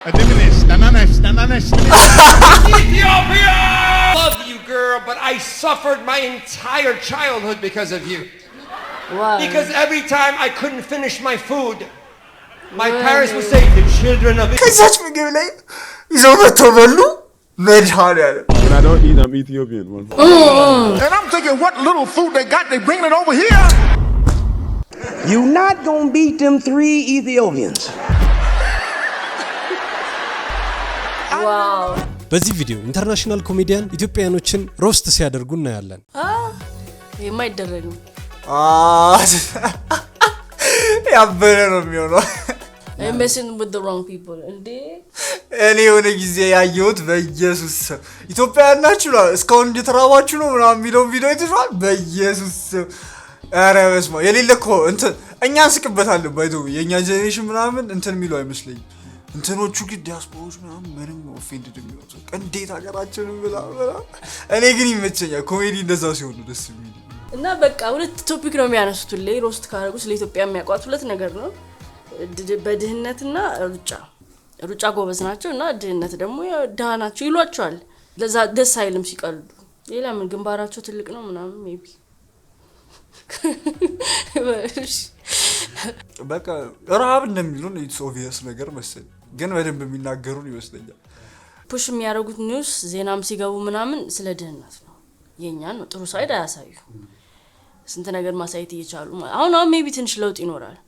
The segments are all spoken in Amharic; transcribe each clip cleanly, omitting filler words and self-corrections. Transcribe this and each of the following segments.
Ethiopia! Love you, girl, but I suffered my entire childhood because of you. Why? Because every time I couldn't finish my food, my parents would say, the children of ከዛች ምግብ ላይ ይዘው መተው በሉ። መድኃኒዓለም When I don't eat, I'm Ethiopian. And I'm thinking, what little food they got, they bringing it over here. You not gonna beat them 3 Ethiopians. ዋው በዚህ ቪዲዮ ኢንተርናሽናል ኮሜዲያን ኢትዮጵያኖችን ሮስት ሲያደርጉ እናያለን። የማይደረግም ያበረ ነው የሚሆነው። I'm messing with the wrong people. እንዴ እኔ የሆነ ጊዜ ያየሁት በኢየሱስ ኢትዮጵያውያን ናችሁ ነው እስካሁን እየተራባችሁ ነው ምናምን የሚለው ቪዲዮ አይተሽዋል? በኢየሱስ ኧረ በስመ አብ የሌለ እኮ እንትን እኛ እንስቅበታለን ባይዘው የኛ ጄኔሬሽን ምናምን እንትን የሚለው አይመስለኝም። እንትኖቹ ግን ዲያስፖራዎች ምናምን ምንም ኦፌንድድ የሚሆኑት እንዴት ሀገራችንን ብላ እኔ ግን ይመቸኛል ኮሜዲ እንደዛ ሲሆን ደስ የሚል እና በቃ ሁለት ቶፒክ ነው የሚያነሱት ላይ ሮስት ካደረጉ ስለ ኢትዮጵያ የሚያውቋት ሁለት ነገር ነው። በድህነትና ሩጫ ጎበዝ ናቸው እና ድህነት ደግሞ ድሃ ናቸው ይሏቸዋል። ለዛ ደስ አይልም ሲቀልዱ። ሌላ ምን ግንባራቸው ትልቅ ነው ምናምን ሜቢ በቃ ረሃብ እንደሚሉን ኢትስ ኦብቪየስ ነገር መሰለኝ ግን በደንብ የሚናገሩን ይመስለኛል። ፑሽ የሚያደርጉት ኒውስ ዜናም ሲገቡ ምናምን ስለ ድህነት ነው። የኛን ነው ጥሩ ሳይድ አያሳዩ። ስንት ነገር ማሳየት እየቻሉ አሁን ሜቢ ትንሽ ለውጥ ይኖራል።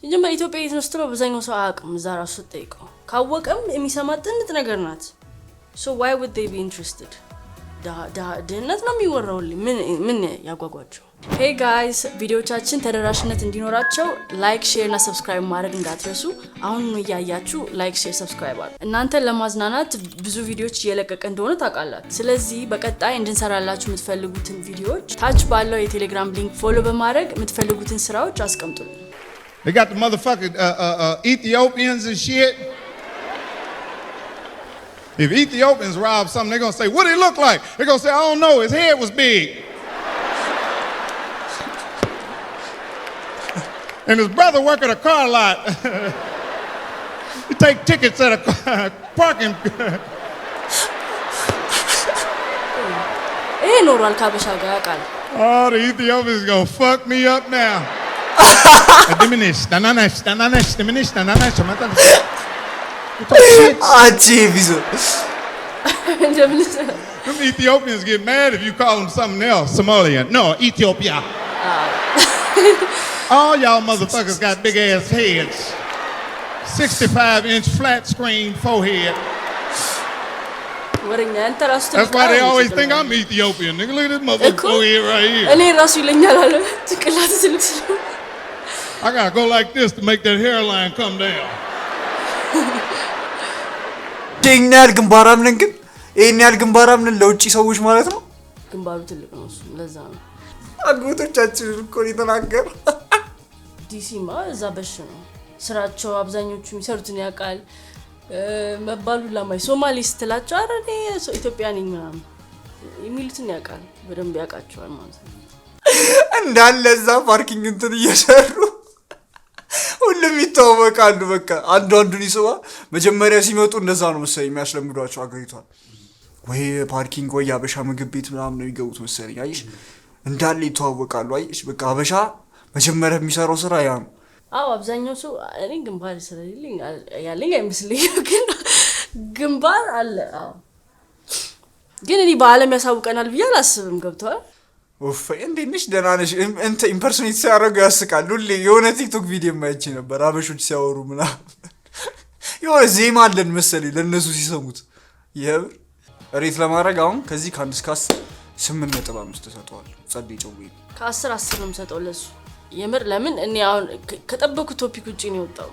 እንጂ ኢትዮጵያ የተነስተው በዛኛው ሰው አቅም ዛራሱ ተጠይቀው ካወቀም የሚሰማ ጥንት ነገር ናት። So why would they be interested? ድህነት ነው የሚወራው ምን ያጓጓቸው? Hey guys, ቪዲዮቻችን ተደራሽነት እንዲኖራቸው ላይክ ሼር እና ሰብስክራይብ ማድረግ እንዳትረሱ። አሁን ነው ያያችሁ ላይክ ሼር ሰብስክራይብ አድርጉ። እናንተ ለማዝናናት ብዙ ቪዲዮዎች እየለቀቀ እንደሆነ ታውቃላችሁ። ስለዚህ በቀጣይ እንድንሰራላችሁ የምትፈልጉትን ቪዲዮዎች ታች ባለው የቴሌግራም ሊንክ ፎሎ በማድረግ የምትፈልጉትን ስራዎች አስቀምጡልን። They got the motherfucking Ethiopians and shit. If Ethiopians rob something, they're going to say, what did he look like? They're going to say, I don't know, his head was big. And his brother work at a car lot. He take tickets at a parking. ኖርማል ካበሻ ጋር ያውቃል። Oh, the Ethiopians going to fuck me up now. Diminish. Them Ethiopians get mad if you call them something else. Somalian. No, Ethiopia. All y'all motherfuckers got big ass heads. 65-inch flat screen forehead. That's why they always think I'm Ethiopian. Nigga, look at this motherfucker forehead right here. I gotta go like this to make that hairline come down. ዲግናል ግንባራም ነን ግን ይሄኛል ግንባራም ነን ለውጪ ሰዎች ማለት ነው። ግንባሩ ትልቅ ነው እሱ ለዛ ነው። አጎቶቻችን እኮ ሊተናገሩ ዲሲማ እዛ በሽ ነው ስራቸው አብዛኞቹ የሚሰሩትን ያውቃል መባሉ ለማይ ሶማሊስ ትላቸው አረኔ ኢትዮጵያ ነኝ ምናምን የሚሉትን ያውቃል በደንብ ያውቃቸዋል ማለት ነው። እንዳለ እዛ ፓርኪንግ እንትን እየሰሩ ሁሉም ይተዋወቃሉ። በቃ አንዱን ይስባ መጀመሪያ ሲመጡ እንደዛ ነው መሰለኝ የሚያስለምዷቸው አገሪቷን ወይ ፓርኪንግ ወይ አበሻ ምግብ ቤት ምናምን ነው የሚገቡት መሰለኝ። አይሽ እንዳለ ይተዋወቃሉ። አይሽ በቃ አበሻ መጀመሪያ የሚሰራው ስራ ያ ነው። አዎ አብዛኛው ሰው እኔ ግንባር ስለሌለኝ ያለኝ አይመስልኝም ግን ግንባር አለ። አዎ ግን እኔ በአለም ያሳውቀናል ብዬ አላስብም። ገብቷል? ኦፍ እንዴት ነሽ ደህና ነሽ እንት ኢምፐርሶኔት ሲያደርጉ ያስቃሉ። ሁሌ የሆነ ቲክቶክ ቪዲዮ ማይቼ ነበር አበሾች ሲያወሩ ምናምን የሆነ ዜማ አለን መሰለኝ ለነሱ ሲሰሙት የብር ሬት ለማድረግ አሁን ከዚህ ከአንድ እስከ 8.5 ተሰጥቷል። ጸዴ ጨው ከ10 10 ነው የምሰጠው ለሱ የምር ለምን እኔ አሁን ከጠበቁት ቶፒክ ውጪ ነው የወጣው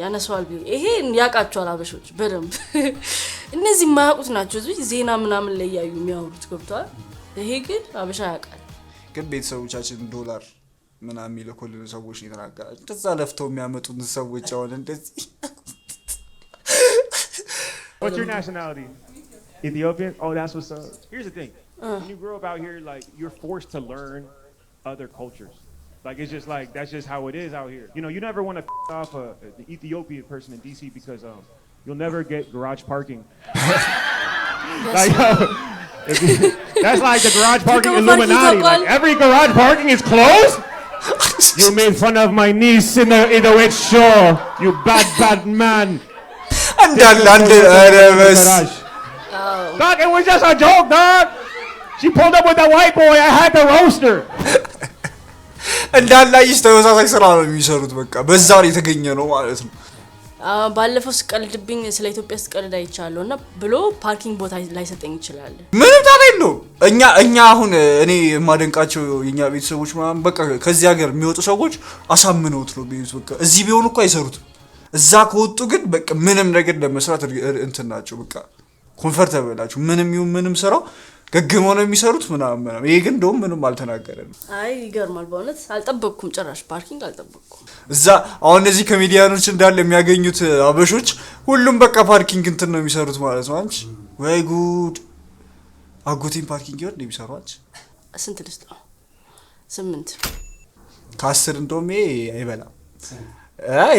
ያነሳዋል ቢሆን ይሄ ያቃቸዋል አበሾች በደንብ እነዚህ ማያውቁት ናቸው እዚህ ዜና ምናምን ላይ ያዩ የሚያወሩት ገብቷል። ይሄ ግን አበሻ ያቃል ግን ቤተሰቦቻችን $1 ምናምን የሚልኩልን ሰዎች ነው የተናገራቸው። እንደዛ ለፍተው የሚያመጡን ሰዎች አሁን እንደዚህ What's your nationality? Ethiopian? Oh, that's what's up. Here's the thing. When you grow up out here, like, you're forced to learn other cultures. Like, it's just like, that's just how it is out here. You know, you never want to off the Ethiopian person in DC because you'll never get garage parking. Like, that's like the garage parking Illuminati. Like, every garage parking is closed? You made fun of my niece in the witch show. You bad man. Dog, it was just a joke, dog. She pulled up with a white boy. I had to roast her. እንዳላይስ ተመሳሳይ ስራ ነው የሚሰሩት በቃ በዛ ላይ የተገኘ ነው ማለት ነው ባለፈው ስቀልድብኝ ስለ ኢትዮጵያ ስቀልድ አይቻለውና ብሎ ፓርኪንግ ቦታ ላይ ሰጠኝ ይችላል ምንም ታዲያ ነው እኛ አሁን እኔ የማደንቃቸው የኛ ቤተሰቦች ማለት በቃ ከዚህ ሀገር የሚወጡ ሰዎች አሳምነውት ነው ቢዩት በቃ እዚህ ቢሆኑ እኮ አይሰሩት እዛ ከወጡ ግን በቃ ምንም ነገር ለመስራት እንትን ናቸው በቃ ኮምፎርታብል ናቸው ምንም ስራው ገግመው ነው የሚሰሩት ምናምን ይሄ ግን ደም ምንም አልተናገረም አይ ይገርማል በእውነት አልጠበቅኩም ጭራሽ ፓርኪንግ አልጠበቅኩም እዛ አሁን እዚህ ኮሜዲያኖች እንዳለ የሚያገኙት አበሾች ሁሉም በቃ ፓርኪንግ እንትን ነው የሚሰሩት ማለት ነው አንቺ ወይ ጉድ አጎቴን ፓርኪንግ ይወድ ነው የሚሰሩት ስንት ልስጥ ነው 8 ከ10 እንደውም አይበላም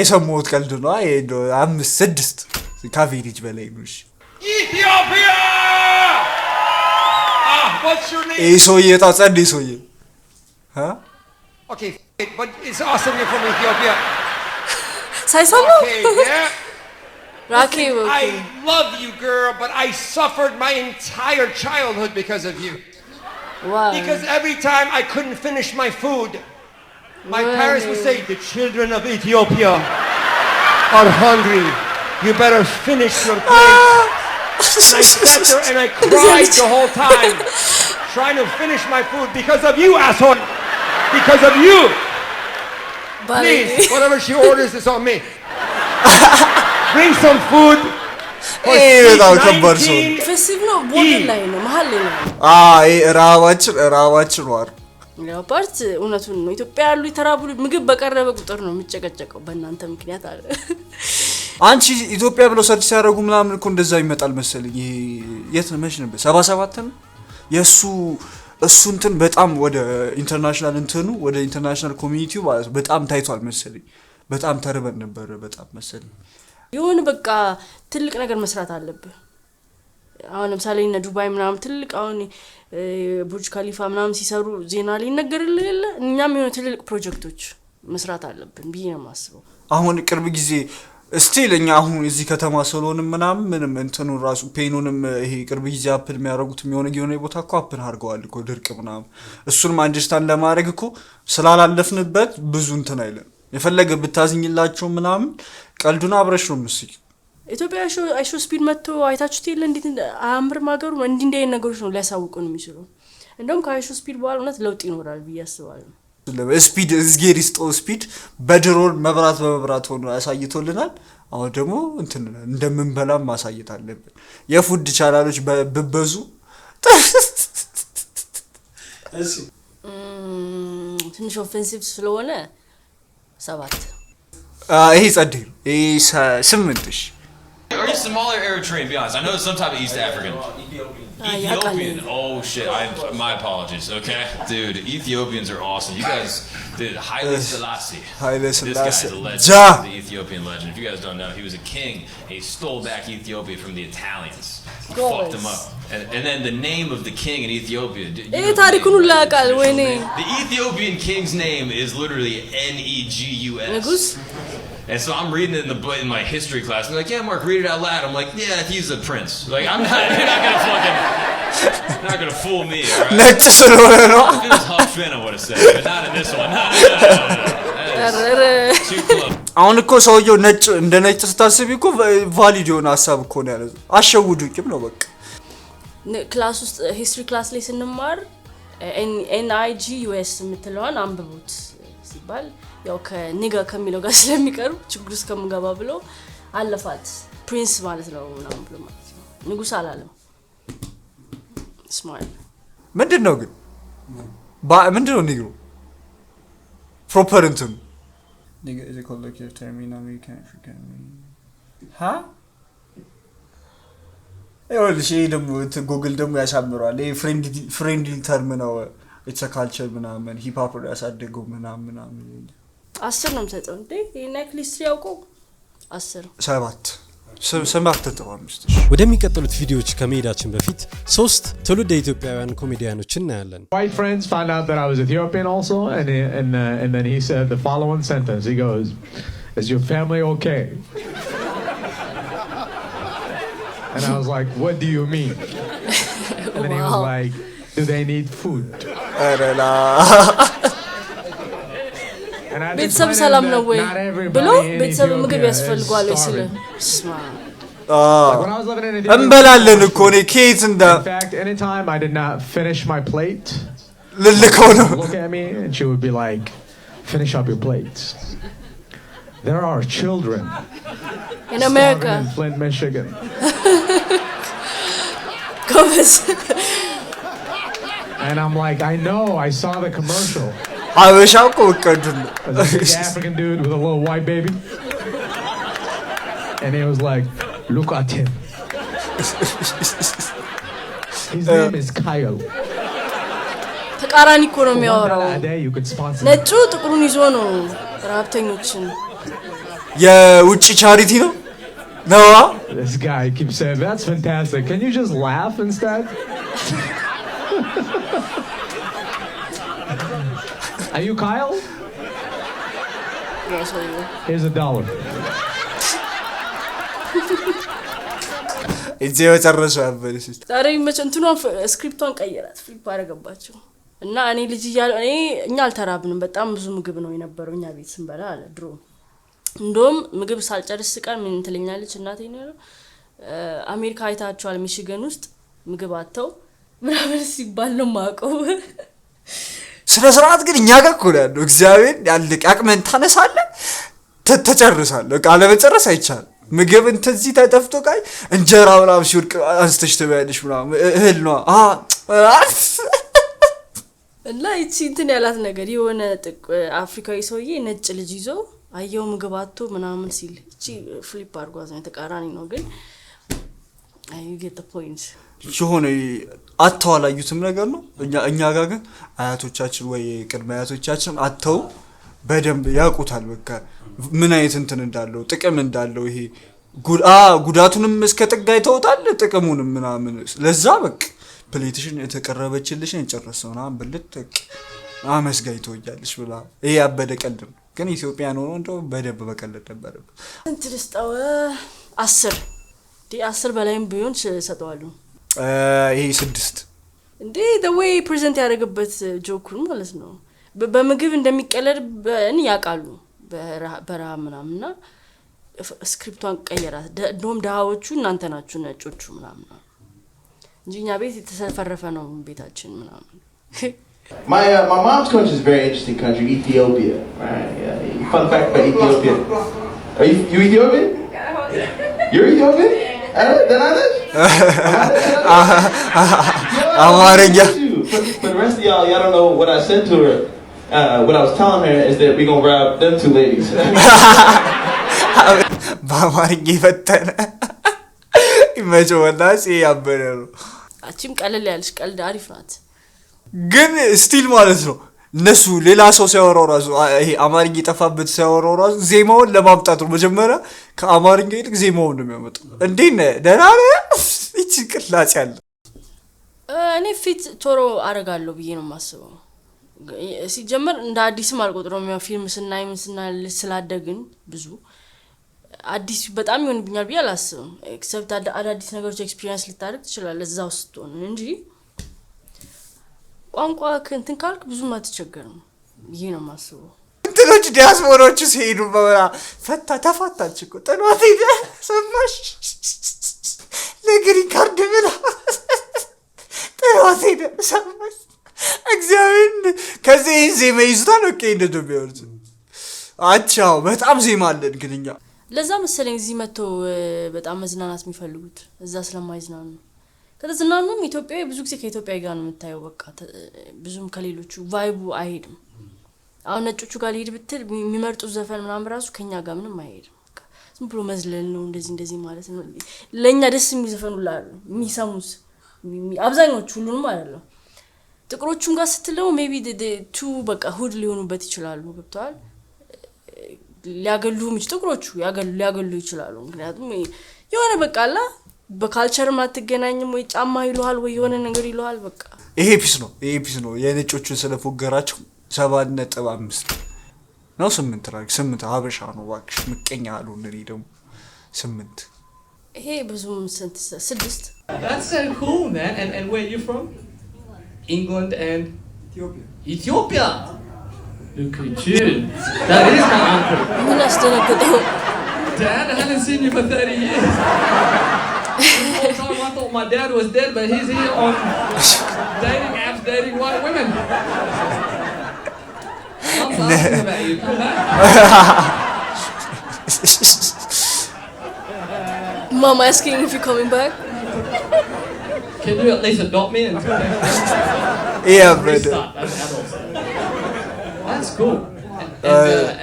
የሰሞት ቀልድ ነው 5 6 ካፌሪጅ በላይ ነው Ethiopia what's your name Esoye ታጸድ Esoye Okay but it's awesome you're from Ethiopia ሳይሰሙ Okay yeah Rocky I love you girl but I suffered my entire childhood because of you Wow Because every time I couldn't finish my food my parents would say the children of Ethiopia are hungry you better finish your plate And I sat there and I cried the whole time trying to finish my food because of you asshole because of you Please whatever she orders is on me Bring some food festive no border ላይ ነው መሃል ላይ ነው ራዋችን ዋር ያው ፓርት እውነቱን ነው ኢትዮጵያ ያሉ የተራቡ ምግብ በቀረበ ቁጥር ነው የሚጨቀጨቀው በእናንተ ምክንያት አለ አንቺ ኢትዮጵያ ብለው ሰርች ሲያደርጉ ምናምን እኮ እንደዛ ይመጣል መሰለኝ ይሄ የት ነው መች ነበር 77 ነው እሱ እንትን በጣም ወደ ኢንተርናሽናል እንትኑ ወደ ኢንተርናሽናል ኮሚኒቲው ማለት በጣም ታይቷል መሰለኝ በጣም ተርበን ነበር በጣም መሰለኝ ይሁን በቃ ትልቅ ነገር መስራት አለብህ አሁን ለምሳሌ እነ ዱባይ ምናምን ትልቅ አሁን ቡርጅ ካሊፋ ምናምን ሲሰሩ ዜና ላይ ይነገርልህ እኛም የሆነ ትልቅ ፕሮጀክቶች መስራት አለብን ብዬ ነው ማስበው አሁን ቅርብ ጊዜ ስቲል እኛ አሁን እዚህ ከተማ ሰሎንም ምንም እንትኑ ራሱ ፔኑንም ይሄ ቅርብ ጊዜ አፕል የሚያረጉት የሚሆነ ቦታ እኮ አፕል አድርገዋል እኮ ድርቅ ምናምን እሱን አንደርስታንድ ለማድረግ እኮ ስላላለፍንበት ብዙ እንትን አይደለም የፈለገ ብታዝኝላችሁ ምናምን ቀልዱና አብረሽ ነው ምስኪ ኢትዮጵያ አይሾ ስፒድ መጥቶ አይታችሁት የለ እንዴት አምር ማገሩ እንዴ ነገሮች ነው ሊያሳውቁን የሚችሉ እንደውም ከአይሾ ስፒድ በኋላ እውነት ለውጥ ይኖራል ብዬ አስባለሁ ስፒድ ዝጌሪስቶ ስፒድ በድሮን መብራት ሆኖ ያሳይቶልናል አሁን ደግሞ እንትን እንደምንበላም ማሳየት አለብን የፉድ ቻናሎች በበዙ እሺ ትንሽ ኦፌንሲቭ ስለሆነ 7 ይሄ ጸዴ ይሄ 8 እሺ Are you Somali or Eritrean? Be honest. I know it's some type of East African. Ethiopian. Oh shit. My apologies. Okay, dude. Ethiopians are awesome. You guys did Haile Selassie. This guy's a legend. The Ethiopian legend. If you guys don't know, he was a king. He stole back Ethiopia from the Italians. Fucked them up. And then the name of the king in Ethiopia. The Ethiopian king's name is literally Negus. And so I'm reading it in my history class. And they're like, yeah, Mark, read it out loud. I'm like, yeah, he's a prince. Like, you're not gonna fool me, right? If it was Huck Finn, I would have said it, but not in this one. No. Too close. አሁን እኮ ሰውየው ነጭ ስታስቢ እኮ ቫሊድ የሆነ ሐሳብ እኮ ነው ያለው አሸውዱኝም ነው በቃ ክላስ ውስጥ ሂስትሪ ክላስ ላይ ስንማር NIGUS የምትለዋን አንብቡት ሲባል ያው ከኒጋ ከሚለው ጋር ስለሚቀርብ ችግር ውስጥ ከምገባ ብሎ አለፋት ፕሪንስ ማለት ነው ምናምን ብሎ ማለት ነው ንጉስ አላለም ስማይል ምንድነው ግን ምንድነው ንግሩ ፕሮፐር እንትን ንጋ is a colloquial term in American African ይኸውልሽ ደግሞ ጉግል ደግሞ ያሳምረዋል ይሄ ፍሬንድሊ ተርም ነው it's a culture ምናምን ሂፕ ሆፕ ያሳደገው ምናምን 10 ነው የምሰጠው እንዴ ይሄን ሂስትሪ ያውቀው 10 7 ወደሚቀጥሉት ቪዲዮዎች ከመሄዳችን በፊት ሶስት ትውልደ ኢትዮጵያውያን ኮሜዲያኖችን እናያለን። White friends found out that I was Ethiopian also, and then he said the following sentence. He goes, "Is your family okay?" And I was like, "What do you mean?" And then he was like, "Do they need food?" ቤተሰብ ሰላም ነው ወይ ብሎ ቤተሰብ ምግብ ያስፈልጓል ወይ ሲል እንበላለን እኮ ነው ኬት እንደ In fact, anytime I did not finish my plate, ልልከው ነው look at me and she would be like, "Finish up your plates." There are children in America, in Flint, Michigan. And I'm like, "I know, I saw the commercial." አበሻው ቆቀዱን African dude with a little white baby. And he was like, "Look at him." His name is Kyle. ተቃራኒ እኮ ነው የሚያወራው You could sponsor. ነጩ ጥቁሩን ይዞ ነው ረሀብተኞችን የውጭ ቻሪቲ ነው ነው This guy keeps saying, "That's fantastic. Can you just laugh instead?" Are you Kyle? Yes, I am. Here's $1. እዚህ ወጨረሰ አበልሽ ዛሬ እንትኗን ስክሪፕቷን ቀየራት ፍሊፕ አደረገባቸው እና እኔ ልጅ እያለሁ እኛ አልተራብንም በጣም ብዙ ምግብ ነው የነበረው እኛ ቤት ስንበላ አለ ድሮ እንደውም ምግብ ሳልጨርስ ቀን ምን ትለኛለች እናቴ ነው አሜሪካ አይታችኋል ሚሽገን ውስጥ ምግብ አጥተው ምናምን ሲባል ነው ማቀው ስለ ስርዓት ግን እኛ ጋር እኮ ያለው እግዚአብሔር ያልቅ አቅመን ታነሳለ ተጨርሳለህ ቃለ መጨረስ አይቻል ምግብ እንተዚህ ተጠፍቶ ቃይ እንጀራ ምናምን ሲወድቅ አንስተሽ ተበያለሽ ምናምን እህል ነው እና እቺ እንትን ያላት ነገር የሆነ አፍሪካዊ ሰውዬ ነጭ ልጅ ይዞ አየው ምግብ አጥቶ ምናምን ሲል እቺ ፍሊፕ አድርጓት ነው ተቃራኒ ነው ግን you get the point የሆነ አተዋላዩትም ነገር ነው እኛ ጋር ግን አያቶቻችን ወይ ቅድመ አያቶቻችን አተው በደንብ ያውቁታል በቃ ምን አይነት እንትን እንዳለው ጥቅም እንዳለው ይሄ ጉዳቱንም እስከ ጥጋይ ተውታል ጥቅሙንም ምናምን ለዛ በቃ ፕሌቲሽን የተቀረበችልሽን እንጨርሰውና ብልጥ አመስጋይ ተወያለሽ ብላ ይሄ ያበደ ቀልድ ነው ግን ኢትዮጵያ ነው እንደው በደንብ በቀልድ ነበር እንት ልስጣው 10 10 በላይም ቢሆን ሰጠዋለሁ ይሄ 6 እንዴ the way present ያደረገበት ጆኩን ማለት ነው በምግብ እንደሚቀለድ በእን ያቃሉ በረሃ ምናምንና ስክሪፕቷን ቀየራት ዶም ዳዎቹ እናንተ ናችሁ ነጮቹ ምናምን እንጂኛ ቤት የተሰፈረፈ ነው ቤታችን ምናምን My mom's country is a very interesting country, Ethiopia. Right? Yeah. Fun fact about Ethiopia. Are you Ethiopian? You're Ethiopian? Then I live. Amarenya. For the rest of y'all don't know what I said to her. What I was telling her is that we're gonna rob them two ladies. በአማርኛ ይፈተነ ይመቸውና ሲያበረሩ አቺም ቀለል ያልሽ ቀልድ አሪፍ ናት ግን ስቲል ማለት ነው እነሱ ሌላ ሰው ሲያወራው ራሱ ይሄ አማርኛ የጠፋበት ሲያወራው ራሱ ዜማውን ለማምጣት ነው መጀመሪያ ከአማርኛ ይልቅ ዜማውን ነው የሚያመጣው እንዴት ነህ ደህና ነህ እቺ ቅላጽ ያለ እኔ ፊት ቶሮ አረጋለሁ ብዬ ነው የማስበው ሲጀመር እንደ አዲስም አልቆጥረውም ያው ፊልም ስናይ ስላደግን ብዙ አዲስ በጣም ይሆንብኛል ብዬ አላስብም ኤክሰፕት አዳዲስ ነገሮች ኤክስፒሪየንስ ልታደርግ ትችላለህ እዛው ስትሆን እንጂ ቋንቋ እንትን ካልክ ብዙም አትቸገርም ይሄ ነው የማስበው እንትኖች ዲያስፖራዎች ሲሄዱ በመራ ተፋታች እኮ ጥሏት ሄደ ሰማሽ ለግሪን ካርድ ብላ ጥሏት ሄደ ሰማሽ እግዚአብሔር ከዚህ ዜማ ይዙታል ኦኬ እንደው ቢወርድ አቻው በጣም ዜማ አለን ግንኛ ለዛ መሰለኝ እዚህ መጥቶ በጣም መዝናናት የሚፈልጉት እዛ ስለማይዝናኑ ከተዝናኑም ኢትዮጵያ ብዙ ጊዜ ከኢትዮጵያ ጋር ነው የምታየው በቃ ብዙም ከሌሎቹ ቫይቡ አይሄድም አሁን ነጮቹ ጋር ሊሄድ ብትል የሚመርጡት ዘፈን ምናምን ራሱ ከኛ ጋር ምንም አይሄድም በቃ ዝም ብሎ መዝለል ነው እንደዚህ ማለት ነው ለኛ ደስ የሚዘፈኑላሉ የሚሰሙት አብዛኞቹ ሁሉንም አይደለም ጥቁሮቹም ጋር ስትለው ሜቢ ቱ በቃ ሁድ ሊሆኑበት ይችላሉ ገብቷል ሊያገሉ ጥቁሮቹ ሊያገሉ ይችላሉ ምክንያቱም የሆነ በቃላ በካልቸር ማትገናኝም ወይ ጫማ ይሉሃል ወይ የሆነ ነገር ይሉሃል በቃ ይሄ ፒስ ነው የነጮቹን ስለፎገራቸው 7.5 ነው 8 ሀበሻ ነው ባክሽ ምቀኛ አሉን እኔ ደግሞ 8 ይሄ ብዙም 6 That's so cool man and where are you from England and Ethiopia Look at you that is my uncle ምን አስተነከተው Dad I haven't seen you for 30 years I thought my dad was dead but he's here on dating apps dating white women I'm asking about you come back Mom asking if you're coming back Can you at least adopt me and Yeah brother That's cool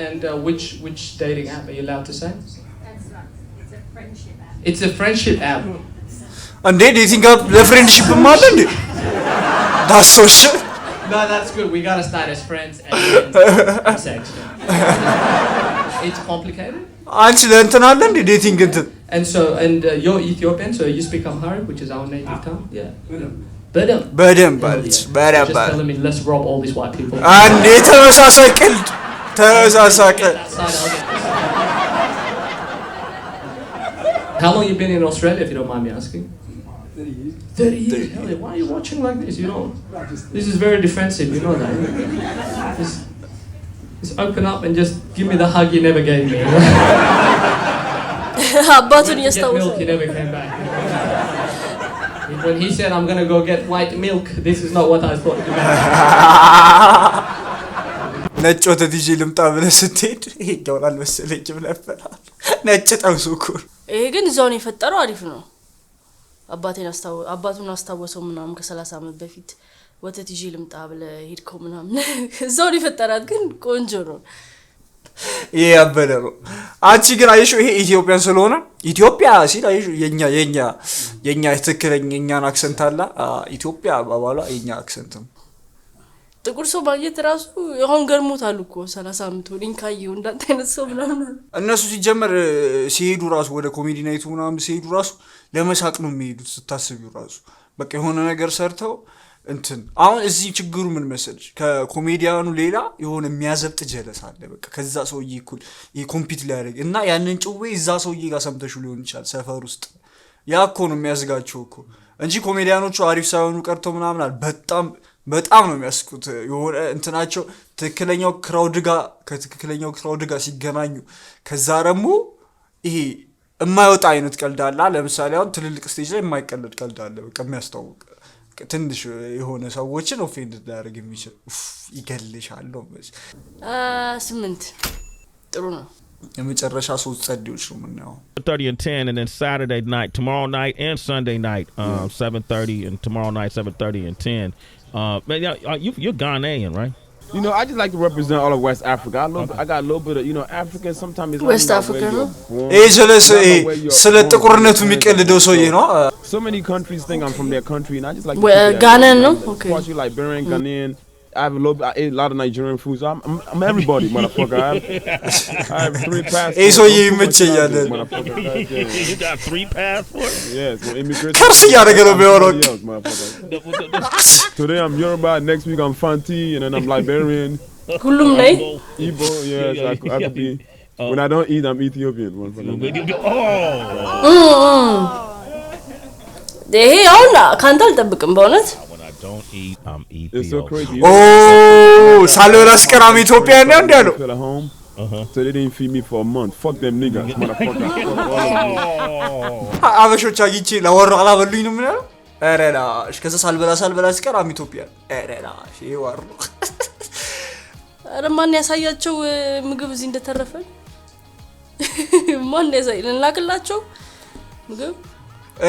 and which dating app are you allowed to say It's a friendship app And dating app the friendship ማለ እንዴ That's so shit No that's good we got to start as friends and then sex It's complicated አንቺ ለእንትን አለ እንዴ ዴቲንግ እንትን And so you're Ethiopian so you speak Amharic which is our native tongue yeah በደም ባልች Just telling me let's rob all these white people አንዴ ተመሳሳቀል How long you been in Australia if you don't mind me asking 30 years Hell, why are you watching like this you know this is very defensive you know that just open up and just give me the hug you never gave me አባቱን ያስታውሳል milk he never came back when he said I'm going to go get white milk this is not what I thought you meant ነጭ ወተት ይዤ ልምጣ ብለህ ስትሄድ ይሄኛውን አልመሰለኝም ነበር ነጭ ጠብሱኩ ይሄ ግን እዛውን የፈጠረው አሪፍ ነው አባቱን አስታወሰው ምናምን ከ30 አመት በፊት ወተት ይዤ ልምጣ ብለህ ሄድከው ምናምን እዛውን የፈጠራት ግን ቆንጆ ነው ያበለው አንቺ ግን አይሹ ይሄ ኢትዮጵያን ስለሆነ ኢትዮጵያ ሲል አይሹ የኛ ትክክለኛን አክሰንት አለ ኢትዮጵያ ባባላ የኛ አክሰንት ነው ጥቁር ሰው ባየት ራሱ አሁን ገርሞታል እኮ 30 አመት ወዲን ካየው እንዳንተ አይነት ሰው ምናምን እነሱ ሲጀመር ሲሄዱ ራሱ ወደ ኮሜዲ ናይቱ ምናምን ሲሄዱ ራሱ ለመሳቅ ነው የሚሄዱት ስታስቢው ራሱ በቃ የሆነ ነገር ሰርተው እንትን አሁን እዚህ ችግሩ ምን መሰለሽ ከኮሜዲያኑ ሌላ የሆነ የሚያዘብጥ ጀለስ አለ በቃ ከዛ ሰውዬ እኩል ኮምፒት ሊያደርግ እና ያንን ጭዌ እዛ ሰውዬ ጋር ሰምተሽ ሊሆን ይችላል ሰፈር ውስጥ ያኮ ነው የሚያዝጋቸው እኮ እንጂ ኮሜዲያኖቹ አሪፍ ሳይሆኑ ቀርቶ ምናምን አለ በጣም ነው የሚያስቁት የሆነ እንትናቸው ትክክለኛው ክራውድ ጋር ሲገናኙ ከዛ ደግሞ ይሄ የማይወጣ አይነት ቀልድ አለ ለምሳሌ አሁን ትልልቅ ስቴጅ ላይ የማይቀለድ ቀልድ አለ በቃ የሚያስተዋውቅ ትንሽ የሆነ ሰዎችን ኦፌንድ ሊያደርግ የሚችል ይገልሻል ነው 8 ጥሩ ነው የመጨረሻ 3 ጸዴዎች ነው ምናው 30 and 10 and then Saturday night tomorrow night and Sunday night 7:30 and tomorrow night 7:30 and 10 man you're Ghanaian right You know, I just like to represent all of West Africa. I got a little bit of, you know, African sometimes it's West Africa. So many countries think I'm from their country and I just like Ghana, no? Okay. You Liberian, Ghanaian. I have I ate a lot of Nigerian food. So I'm everybody, motherfucker. I have 3 passports. You got 3 passports? Yes, well, immigration. Today I'm Yoruba, next week I'm Fanti, and then I'm Liberian. Igbo, yes, I could be. When I don't eat, I'm Ethiopian. Hey, can't አልጠብቅም በእውነት don't eat I'm Ethiopian. It's so crazy. Oh, ሳልበላስ ቀራም ኢትዮጵያ ነው እንዳለው So they didn't feed me for a month. Fuck them niggas, motherfucker. አበሾች አግኝቼ ላወራ አላበሉኝ ነው ምናለው አረላሽ ከዛ ሳልበላስ ቀራም ኢትዮጵያ አረላሽ ይዋሩ አረማን ያሳያቸው ምግብ እዚህ እንደተረፈ ማን ያሳይልን ላክላቸው ምግብ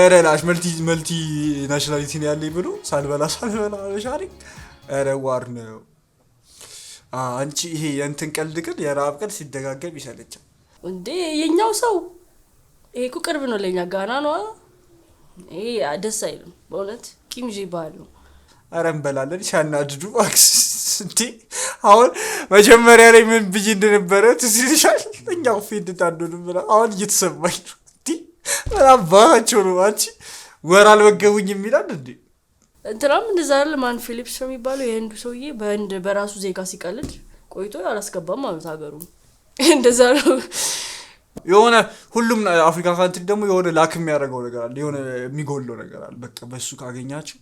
አረላሽ መልቲ ናሽናሊቲ ነው ያለኝ ብሎ ሳልበላ አበሻሪ አረዋር ነው አንቺ ይሄ የእንትን ቀልድ ግን የራብ ቀልድ ሲደጋገም ይሰለቻል እንዴ የኛው ሰው ይሄ እኮ ቅርብ ነው ለኛ ጋና ነው ይሄ ደስ አይልም በእውነት ቂምጂ ባሉ አረምበላለን ሲያናድዱ አክስ እንዴ አሁን መጀመሪያ ላይ ምን ብዬ እንደነበረ ትዝልሻል እኛው ፊድ ታንዱን ብላ አሁን እየተሰማኝ ነው እንዴ አባቸው ነው አንቺ ወር አልወገቡኝም ይላል እንዴ እንትራም እንደዛ አይደል ማን ፊሊፕስ ነው የሚባለው የህንዱ ሰውዬ በህንድ በራሱ ዜጋ ሲቀልድ ቆይቶ አላስገባም ማለት ሀገሩ እንደዛ ነው የሆነ ሁሉም አፍሪካ ካንትሪ ደግሞ የሆነ ላክ የሚያደርገው ነገር አለ የሆነ የሚጎለው ነገር አለ በቃ በሱ ካገኛችሁ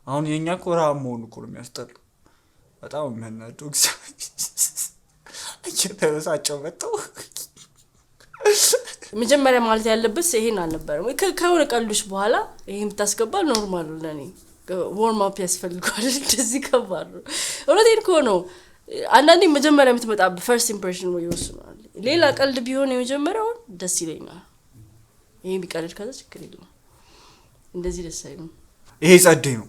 አሁን የኛ ኮራ መሆኑ እኮ ነው የሚያስጠላው በጣም የሚያናደው እየተበሳጨው መጣው መጀመሪያ ማለት ያለበት ይሄን አልነበረም ከሆነ ቀልዶች በኋላ ይሄን ታስገባ ኖርማል ለኔ warm up ያስፈልጋል እንደዚህ ከባድ ነው እውነቴን እኮ ነው አንዳንዴ መጀመሪያ የምትመጣ first impression ነው ይወስናል ሌላ ቀልድ ቢሆን የመጀመሪያው ደስ ይለኛል ይሄ ቢቀልድ ከዛ ችግር የለም እንደዚህ ደስ አይልም ይሄ ጸዴ ነው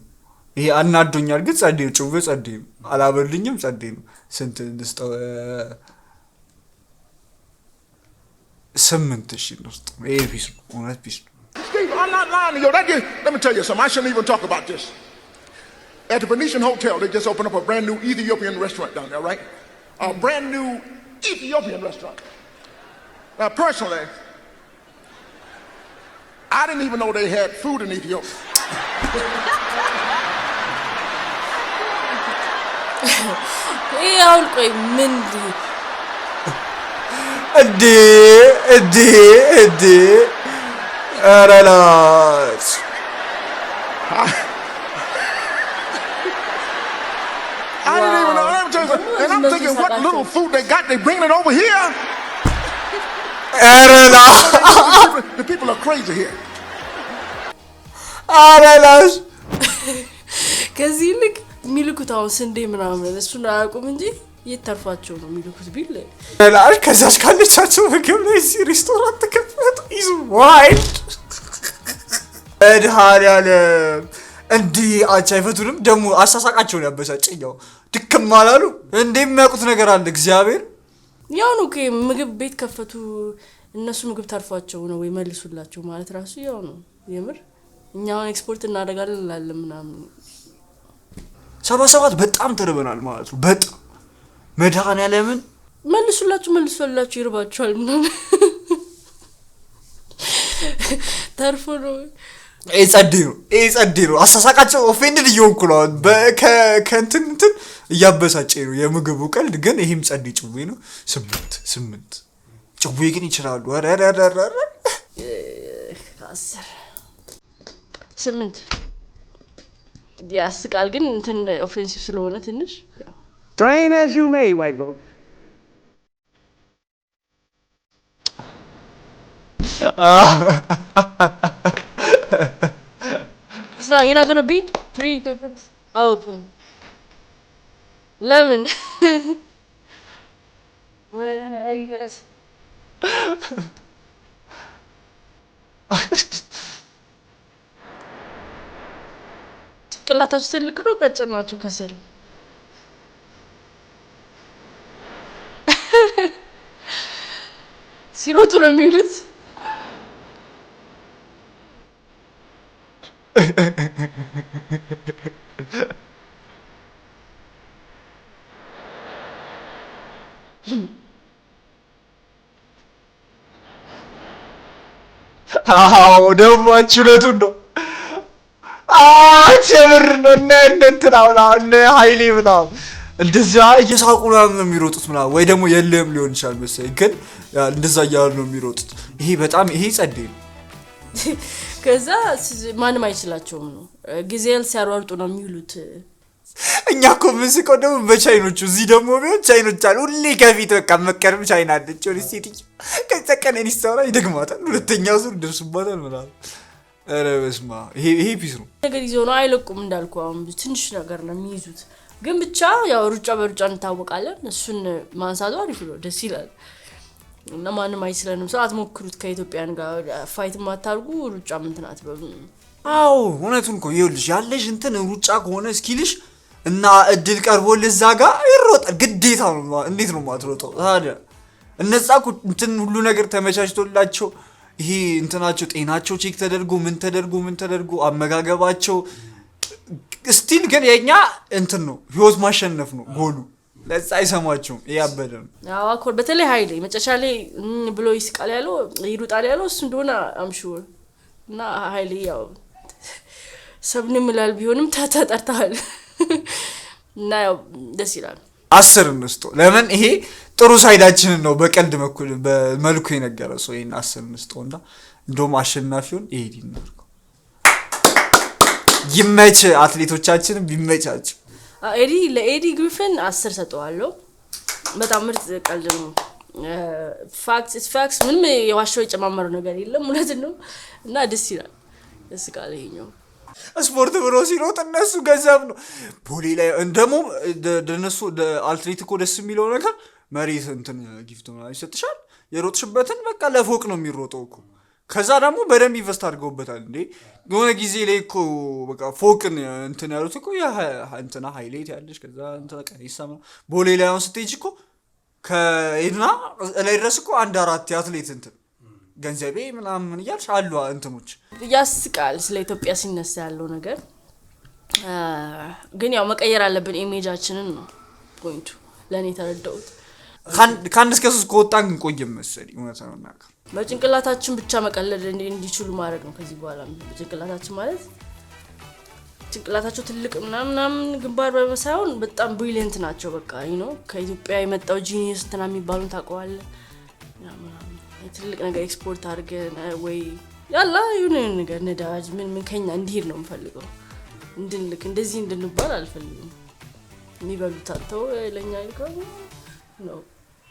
ይሄ አናዶኛል ግን ጸዴ ነው ጭውው ጸዴ ነው አላበልኝም ጸዴ ነው ስንት እንደስተው 8000 ነው ይሄ ፒስ ነው እውነት ፒስ ነው Steve, I'm not lying to you. Let me tell you something. I shouldn't even talk about this. At the Venetian Hotel, they just opened up a brand new Ethiopian restaurant down there, right? A brand new Ethiopian restaurant. Now, personally, I didn't even know they had food in Ethiopia. Relax. I didn't even know. Let me tell you something. And I'm thinking, what little food they got, they bring it over here. Relax. The people are crazy here. Relax. ከዚህ ልክ ሚልኩት አሁን ስንዴ ምናምን እሱን አያውቁም እንጂ ይተርፋቸው ነው ሚልኩት ቢል relax ከዛስ ካለቻቸው ምግብ ላይ እዚህ ሬስቶራንት ተከፈተ is wild እድሃር ያለ እንዲ አቻይፈቱንም ደሞ አሳሳቃቸውን ያበሳጨኛው ድክም አላሉ እንደሚያውቁት ነገር አለ እግዚአብሔር ያው ነው ምግብ ቤት ከፈቱ እነሱ ምግብ ተርፋቸው ነው ወይ መልሱላቸው ማለት ራሱ ያው ነው የምር እኛውን ኤክስፖርት እናደርጋለን እንላለን ምናምን 77 በጣም ተርበናል ማለት ነው በጣም መድሃን ያለምን መልሱላችሁ ይርባችኋል ምናምን ተርፎ ነው ኤጸዲ ነው አሳሳቃቸው ኦፌንድድ እየሆንኩ ነው ከእንትን እያበሳጨ ነው የምግቡ ቀልድ ግን ይሄም ጸዲ ጭዌ ነው 8 ጭዌ ግን ይችላሉ ወረረረረ 8 ያስቃል ግን እንትን ኦፌንሲቭ ስለሆነ ትንሽ Train as you may, white folks. So you're not gonna beat 3 different. Oh, lemon. Where are you guys? ጭንቅላታችሁ ትልቅ ነው ቀጭን ናችሁ ከስር ሲሮጡ ነው የሚሉት አዎ ደሞ አንቺለቱን ነው ቸብር ነው እንተናውና ሃይሊ ብታው እንደዛ እየሳቁ ነው የሚሮጡት ምናምን ወይ ደግሞ የለም ሊሆን ይችላል መሰለኝ ግን እንደዛ ያያሉ ነው የሚሮጡት ይሄ በጣም ይሄ ጸዴ ከዛ ማንም አይችላቸውም ነው ጊዜል ሲያሯርጡ ነው የሚሉት እኛ እኮ ምንስቀው ደግሞ በቻይኖቹ እዚህ ደግሞ ቢሆን ቻይኖች አሉ ሁሌ ከፊት በቃ መከረም ቻይና አለች ወደ ሴትዮ ከጸቀነን ይስተውራ ይደግማታል ሁለተኛው ዙር ደርሱባታል ምናምን ኧረ በስማ ይሄ ፒስ ነው ነገር ይዘው ነው አይለቁም እንዳልኩ አሁን ትንሽ ነገር ነው የሚይዙት ግን ብቻ ያው ሩጫ በሩጫ እንታወቃለን እሱን ማንሳቱ አሪፍ ነው ደስ ይላል እና ማንም አይችልንም ሰዓት ሞክሩት ከኢትዮጵያን ጋር ፋይት ማታርጉ ሩጫ ምንትናት በሉ አው እውነቱን እኮ ይኸውልሽ ያለሽ እንትን ሩጫ ከሆነ እስኪልሽ እና እድል ቀርቦልሽ ዛጋ ይሮጣል ግዴታ ነው እንዴት ነው ማትሮጠው ታዲያ እነዛ እንትን ሁሉ ነገር ተመቻችቶላቸው ይሄ እንትናቸው ጤናቸው ቼክ ተደርጎ ምን ተደርጎ አመጋገባቸው ስቲል ግን የኛ እንትን ነው ህይወት ማሸነፍ ነው ጎሉ ለዛ አይሰማቸው ያበደ ነው አዎ አኮር በተለይ ሃይሌ መጨረሻ ላይ ብሎ ይስቃል ያለው ይሩጣል ያለው እሱ እንደሆነ አምሹር እና ኃይሌ ያው ሰብንም ይላል ቢሆንም ተጠርታል እና ያው ደስ ይላል 10 እንስጦ ለምን ይሄ ጥሩ ሳይዳችንን ነው በቀልድ በመልኩ የነገረ ሰው ይሄን 10 እንስጦና እንደውም አሸናፊውን ኤዲ ነው ይመች አትሌቶቻችንን ቢመቻቸው ኤዲ ለኤዲ ግሪፍን 10 ሰጠዋለሁ በጣም ምርጥ ቀልድ ነው ፋክስ ምንም የዋሸው የጨማመረው ነገር የለም እውነት ነው እና ደስ ይላል ደስ ቃል ይሄኛው ስፖርት ብሎ ሲሮጥ እነሱ ገንዘብ ነው ፖሊ ላይ እንደሞ ደነሱ አትሌቲኮ ደስ የሚለው ነገር መሬት እንትን ጊፍት ነው ይሰጥሻል የሮጥሽበትን በቃ ለፎቅ ነው የሚሮጠው እኮ ከዛ ደግሞ በደንብ ኢንቨስት አድርገውበታል እንዴ የሆነ ጊዜ ላይ እኮ በቃ ፎቅን እንትን ያሉት እኮ ያ እንትና ሃይላይት ያለሽ ከዛ እንትና ቀይሳማ ቦሌ ላይ አሁን ስትሄጂ እኮ ከኢድና ላይ ድረስ እኮ አንድ አራት አትሌት እንትን ገንዘቤ ምናምን ይያልሽ አሉ እንትኖች ያስቃል ስለ ኢትዮጵያ ሲነሳ ያለው ነገር ግን ያው መቀየር አለብን ኢሜጃችንን ነው ፖይንቱ ለኔ ተረዳውት ካንድ እስከ 3 ከወጣን ግን ቆየም መሰለኝ እውነት ነው እናካ በጭንቅላታችን ብቻ መቀለድ እንዲችሉ ማድረግ ነው ከዚህ በኋላ በጭንቅላታችን ማለት ጭንቅላታቸው ትልቅ ምናምን ግንባር በመሳይሆን በጣም ብሪሊየንት ናቸው በቃ ከኢትዮጵያ የመጣው ጂኒየስ እንትና የሚባሉን ታውቀዋለ ትልቅ ነገር ኤክስፖርት አድርገን ወይ ያላ የሆነ ነገር ነዳጅ ምን ከኛ እንዲሄድ ነው የምፈልገው እንድንልክ እንደዚህ እንድንባል አልፈልግም የሚበሉት አጥተው ለኛ ይልካሉ ነው